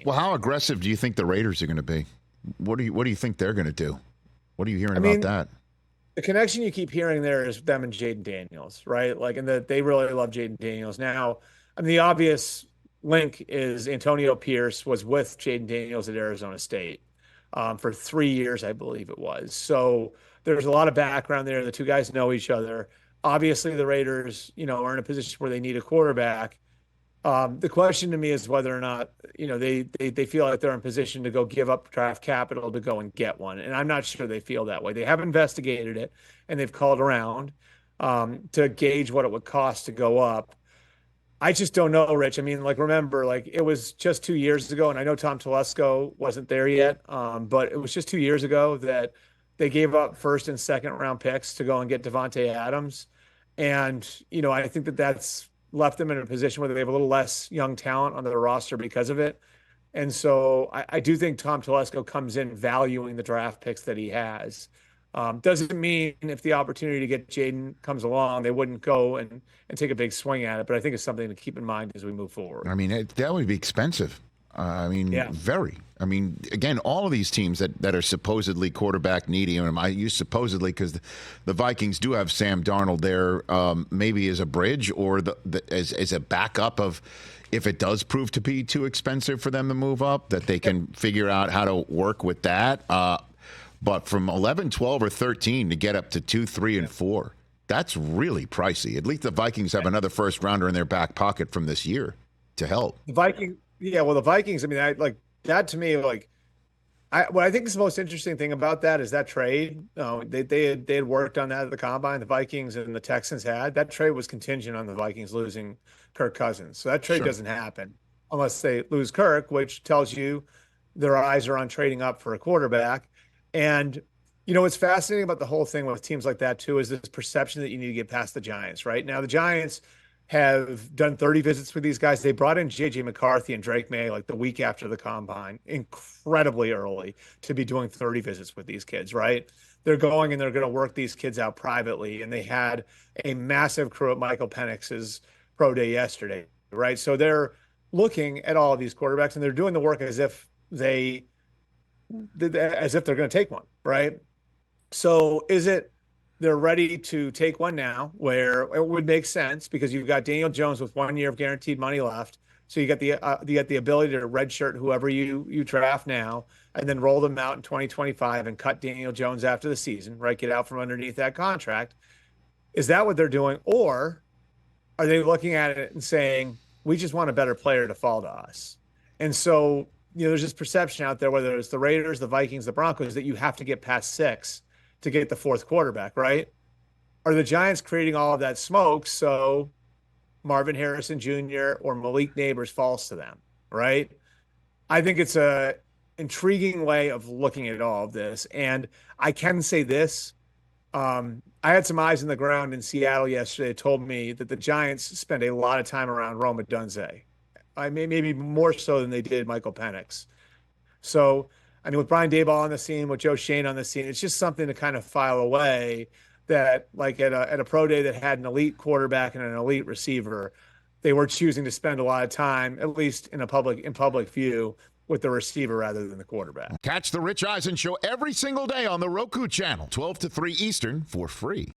Well, how aggressive do you think the Raiders are going to be? What do you think they're going to do? What are you hearing about that? The connection you keep hearing there is them and Jayden Daniels, right? Like, and that they really love Jayden Daniels. Now, I mean, the obvious link is Antonio Pierce was with Jayden Daniels at Arizona State for 3 years, I believe it was. So there's a lot of background there. The two guys know each other. Obviously, the Raiders, are in a position where they need a quarterback. The question to me is whether or not, they feel like they're in position to go give up draft capital to go and get one. And I'm not sure they feel that way. They have investigated it and they've called around to gauge what it would cost to go up. I just don't know, Rich. I mean, like, remember, like, it was just 2 years ago, and I know Tom Telesco wasn't there yet, but it was just 2 years ago that they gave up first and second round picks to go and get Devontae Adams. And, I think that that's left them in a position where they have a little less young talent on their roster because of it. And so I do think Tom Telesco comes in valuing the draft picks that he has. Doesn't mean if the opportunity to get Jayden comes along, they wouldn't go and take a big swing at it. But I think it's something to keep in mind as we move forward. I mean, that would be expensive. Very. I mean, again, all of these teams that are supposedly quarterback needy, and I use supposedly because the Vikings do have Sam Darnold there, maybe as a bridge or as a backup of if it does prove to be too expensive for them to move up, that they can figure out how to work with that. But from 11, 12, or 13 to get up to 2, 3, and 4, that's really pricey. At least the Vikings have another first rounder in their back pocket from this year to help. The Vikings. Yeah, well, the Vikings, I mean, I like that to me, like, what I think is the most interesting thing about that is that trade. They had worked on that at the combine. The Vikings and the Texans had that trade was contingent on the Vikings losing Kirk Cousins. So that trade doesn't happen unless they lose Kirk, which tells you their eyes are on trading up for a quarterback. And what's fascinating about the whole thing with teams like that too is this perception that you need to get past the Giants. Right now, the Giants have done 30 visits with these guys. They brought in J.J. McCarthy and Drake May like the week after the combine, incredibly early to be doing 30 visits with these kids, right? They're going and they're going to work these kids out privately. And they had a massive crew at Michael Penix's pro day yesterday, right? So they're looking at all of these quarterbacks and they're doing the work as if they're going to take one, right? So is it they're ready to take one now where it would make sense because you've got Daniel Jones with 1 year of guaranteed money left. So you got the ability to redshirt whoever you draft now and then roll them out in 2025 and cut Daniel Jones after the season, right? Get out from underneath that contract. Is that what they're doing? Or are they looking at it and saying, we just want a better player to fall to us? And so, there's this perception out there, whether it's the Raiders, the Vikings, the Broncos, that you have to get past 6 to get the fourth quarterback, right? Are the Giants creating all of that smoke so Marvin Harrison Jr. or Malik Neighbors falls to them, right? I think it's a intriguing way of looking at all of this. And I can say this. I had some eyes on the ground in Seattle yesterday that told me that the Giants spend a lot of time around Rome Odunze. Maybe more so than they did Michael Penix. So, I mean, with Brian Daboll on the scene, with Joe Shane on the scene, it's just something to kind of file away that, like, at a pro day that had an elite quarterback and an elite receiver, they were choosing to spend a lot of time, at least in public view, with the receiver rather than the quarterback. Catch the Rich Eisen Show every single day on the Roku channel, 12 to 3 Eastern, for free.